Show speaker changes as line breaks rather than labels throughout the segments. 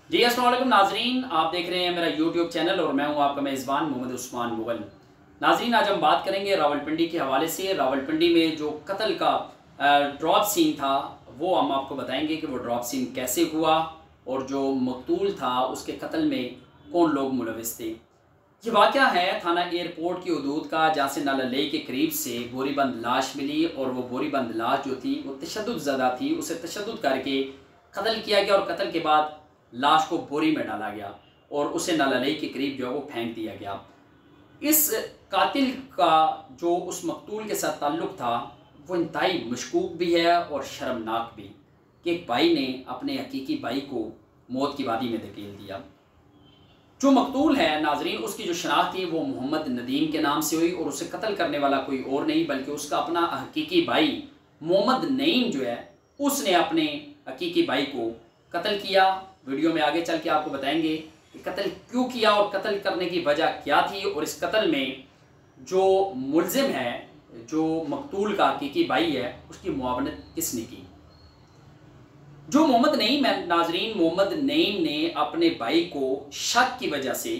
जी अस्सलाम वालेकुम नाजरीन, आप देख रहे हैं मेरा यूट्यूब चैनल और मैं हूं आपका मेज़बान मोहम्मद उस्मान मुगल। नाजरीन, आज हम बात करेंगे रावलपिंडी के हवाले से। रावलपिंडी में जो कत्ल का ड्रॉप सीन था वो हम आपको बताएंगे कि वो ड्रॉप सीन कैसे हुआ और जो मकतूल था उसके कत्ल में कौन लोग मुलविस थे। ये वाक़या है थाना एयरपोर्ट की हदूद का, जहाँ से नाला लेक के करीब से बोरीबंद लाश मिली और वो बोरीबंद लाश जो थी वो तशद्दुद ज़दा थी। उसे तशद्दुद करके कत्ल किया गया और कत्ल के बाद लाश को बोरी में डाला गया और उसे नाला लेक के करीब जो है वो फेंक दिया गया। इस कातिल का जो उस मकतूल के साथ ताल्लुक़ था वो इंतहाई मशकूक भी है और शर्मनाक भी, कि एक भाई ने अपने हकीकी भाई को मौत की वादी में धकेल दिया। जो मकतूल है नाजरीन, उसकी जो शनाख्त थी वो मोहम्मद नदीम के नाम से हुई और उसे कत्ल करने वाला कोई और नहीं बल्कि उसका अपना हकीकी भाई मोहम्मद नईम जो है उसने अपने हकीकी भाई को कत्ल किया। वीडियो में आगे चल के आपको बताएंगे कि कत्ल क्यों किया और कत्ल करने की वजह क्या थी और इस कत्ल में जो मुलजिम है, जो मकतूल का हकीकी भाई है, उसकी मुआवनत किसने की। जो मोहम्मद नईम है नाजरीन, मोहम्मद नईम ने अपने भाई को शक की वजह से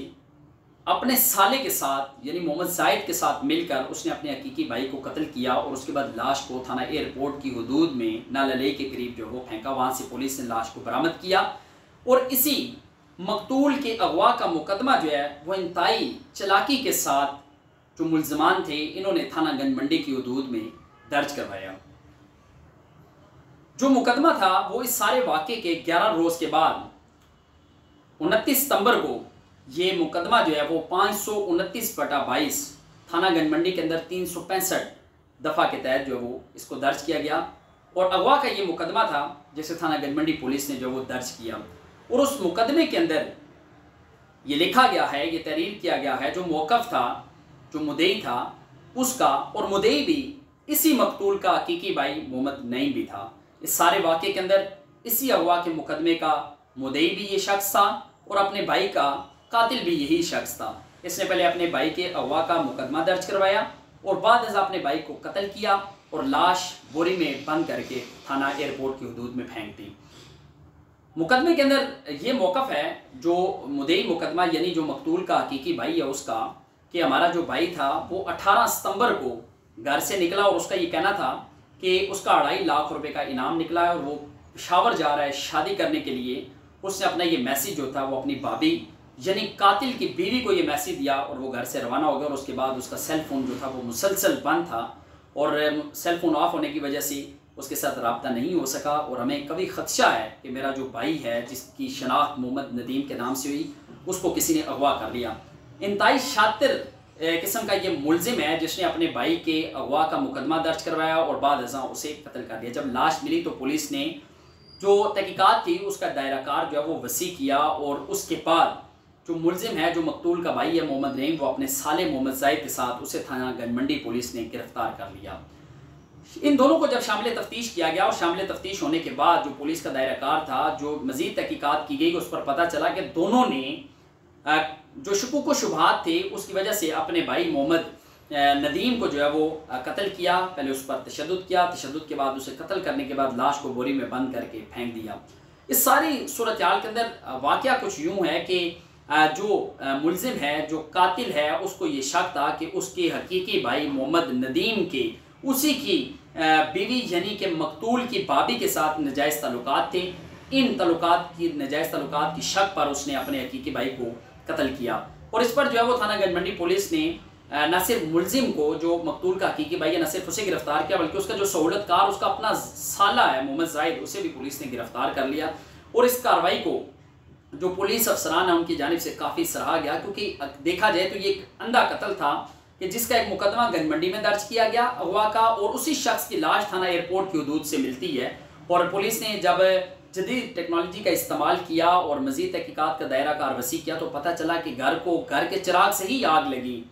अपने साले के साथ यानी मोहम्मद जाहिद के साथ मिलकर उसने अपने हकीकी भाई को कत्ल किया और उसके बाद लाश को थाना एयरपोर्ट की हदूद में नाला लेक के करीब जो वो फेंका। वहाँ से पुलिस ने लाश को बरामद किया और इसी मकतूल के अगवा का मुकदमा जो है वो इंतहाई चालाकी के साथ जो मुलजमान थे इन्होंने थाना गंज मंडी की हदूद में दर्ज करवाया। जो मुकदमा था वो इस सारे वाक़े के 11 रोज़ के बाद 29 सितंबर को ये मुकदमा जो है वो 529/22 थाना गंज मंडी के अंदर 365 दफ़ा के तहत जो वो इसको दर्ज किया गया और अगवा का ये मुकदमा था जिसे थाना गंज मंडी पुलिस ने जो वो दर्ज किया। और उस मुकदमे के अंदर ये लिखा गया है, ये तहरीर किया गया है, जो मौक़िफ़ था, जो मुद्दई था उसका, और मुद्दई भी इसी मकतूल का हकीकी भाई मोहम्मद नईम भी था। इस सारे वाक़े के अंदर इसी अगवा के मुकदमे का मुद्दई भी ये शख्स था और अपने भाई का कातिल भी यही शख्स था। इसने पहले अपने भाई के अगवा का मुकदमा दर्ज करवाया और बाद में अपने भाई को कत्ल किया और लाश बोरी में बंद करके थाना एयरपोर्ट की हदूद में फेंक दी। मुकदमे के अंदर ये मौक़िफ़ है जो मुद्दई मुकदमा यानी जो मकतूल का हकीकी भाई है उसका, कि हमारा जो भाई था वो 18 सितंबर को घर से निकला और उसका ये कहना था कि उसका 2.5 लाख रुपए का इनाम निकला है और वो पेशावर जा रहा है शादी करने के लिए। उसने अपना ये मैसेज जो था वो अपनी भाभी यानी कातिल की बीवी को ये मैसेज दिया और वो घर से रवाना हो गया। और उसके बाद उसका सेल फ़ोन जो था वो मुसलसल बंद था और सेल फ़ोन ऑफ होने की वजह से उसके साथ रब्ता नहीं हो सका और हमें कभी ख़दशा है कि मेरा जो भाई है जिसकी शनाख्त मोहम्मद नदीम के नाम से हुई उसको किसी ने अगवा कर लिया। इंतहाई शातिर किस्म का ये मुलजिम है जिसने अपने भाई के अगवा का मुकदमा दर्ज करवाया और बाद अज़ां उसे कत्ल कर दिया। जब लाश मिली तो पुलिस ने जो तहकीकात थी उसका दायरा कार जो है वो वसी किया और उसके बाद जो मुलजिम है, जो मकतूल का भाई है मोहम्मद नईम, वो अपने साले मोहम्मद जाहिद के साथ उसे थाना गंज मंडी पुलिस ने गिरफ्तार कर लिया। इन दोनों को जब शामिल तफ्तीश किया गया और शामिल तफ्तीश होने के बाद जो पुलिस का दायरा कार था, जो मज़ीद तहकीकात की गई, उस पर पता चला कि दोनों ने जो शुकूक व शुबहात थे उसकी वजह से अपने भाई मोहम्मद नदीम को जो है वो कत्ल किया। पहले उस पर तशद्दुद किया, तशद्दुद के बाद उसे कत्ल करने के बाद लाश को बोरी में बंद करके फेंक दिया। इस सारी सूरत हाल के अंदर वाक़या कुछ यूँ है कि जो मुलजिम है, जो कातिल है, उसको ये शक था कि उसके हकीकी भाई मोहम्मद नदीम के उसी की बीवी यानी कि मकतूल की भाभी के साथ नजायज़ ताल्लुकात थे। इन ताल्लुकात की नजायज़ ताल्लुकात की शक पर उसने अपने हकीकी भाई को कत्ल किया और इस पर जो है वो थाना गंज मंडी पुलिस ने न सिर्फ मुलजिम को, जो मकतूल का हकीकी भाई है, न सिर्फ उसे गिरफ्तार किया बल्कि उसका जो सहूलतकार, उसका अपना साला है मोहम्मद जाहिद, उसे भी पुलिस ने गिरफ्तार कर लिया। और इस कार्रवाई को जो पुलिस अफसरान है उनकी जानिब से काफ़ी सराहा गया, क्योंकि देखा जाए तो ये एक अंधा कत्ल था कि जिसका एक मुकदमा गंज मंडी में दर्ज किया गया अगवा का और उसी शख्स की लाश थाना एयरपोर्ट की हदूद से मिलती है। और पुलिस ने जब जदीद टेक्नोलॉजी का इस्तेमाल किया और मज़ीद तहकीकात का दायरा कार वसी किया तो पता चला कि घर के चिराग से ही आग लगी।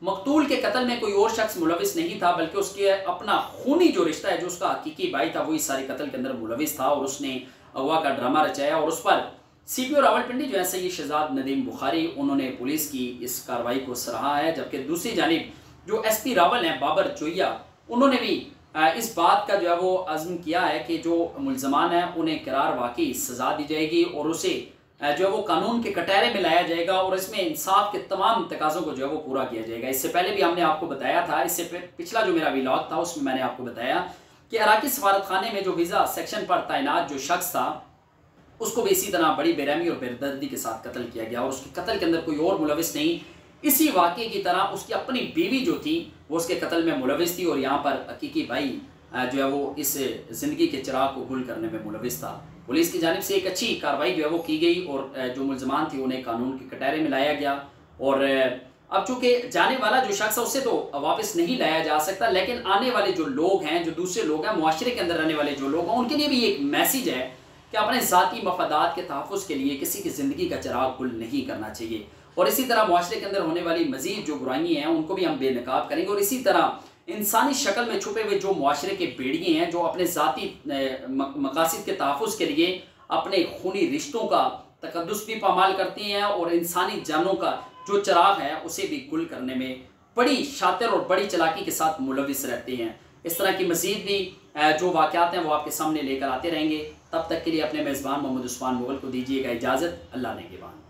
मकतूल के कत्ल में कोई और शख्स मुलविस नहीं था बल्कि उसके अपना खूनी जो रिश्ता है, जो उसका हकीकी भाई था, वो इस सारे कत्ल के अंदर मुलविस था और उसने अगवा का ड्रामा रचाया। और उस पर CPO रावलपिंडी जो है सैयद शहजाद नदीम बुखारी, उन्होंने पुलिस की इस कार्रवाई को सराहा है। जबकि दूसरी जानिब जो SP रावल हैं बाबर चोइया, उन्होंने भी इस बात का जो है वो अज़्म किया है कि जो मुलजमान हैं उन्हें करार वाकई सज़ा दी जाएगी और उसे जो है वो कानून के कटहरे में लाया जाएगा और इसमें इंसाफ के तमाम तकाज़ों को जो है वो पूरा किया जाएगा। इससे पहले भी हमने आपको बताया था, इससे पिछला जो मेरा व्लॉग था उसमें मैंने आपको बताया कि इराकी सफारत खाने में जो वीज़ा सेक्शन पर तैनात जो शख्स था उसको भी इसी तरह बड़ी बेरहमी और बेदर्दी के साथ कत्ल किया गया और उसके कत्ल के अंदर कोई और मुलविस नहीं, इसी वाक़े की तरह उसकी अपनी बीवी जो थी वो उसके कत्ल में मुलविस थी और यहाँ पर हकीकी भाई जो है वो इस ज़िंदगी के चिराग को गुल करने में मुलविस था। पुलिस की जानिब से एक अच्छी कार्रवाई जो है वो की गई और जो मुलजमान थी उन्हें कानून के कटहरे में लाया गया। और अब चूँकि जाने वाला जो शख्स है उससे तो वापस नहीं लाया जा सकता, लेकिन आने वाले जो लोग हैं, जो दूसरे लोग हैं, मुआशरे के अंदर रहने वाले जो लोग हैं, उनके लिए भी एक मैसेज है कि अपने ज़ाती मफादात के तहफ़्फ़ुज़ के लिए किसी की ज़िंदगी का चिराग गुल नहीं करना चाहिए। और इसी तरह मुआशरे के अंदर होने वाली मज़ीद जो बुराइयाँ हैं उनको भी हम बेनकाब करेंगे। और इसी तरह इंसानी शक्ल में छुपे हुए जो मुआशरे के बेड़िए हैं, जो अपने ज़ाती मकासद के तहफ़्फ़ुज़ के लिए अपने खूनी रिश्तों का तकद्दुस भी पामाल करती हैं और इंसानी जानों का जो चिराग है उसे भी गुल करने में बड़ी शातिर और बड़ी चालाकी के साथ मुलविस रहते हैं। इस तरह की मज़ीद भी जो वाक़यात हैं वो आपके सामने लेकर आते रहेंगे। तब तक के लिए अपने मेज़बान मोहम्मद उस्मान मुग़ल को दीजिएगा इजाज़त। अल्लाह नेगेबान।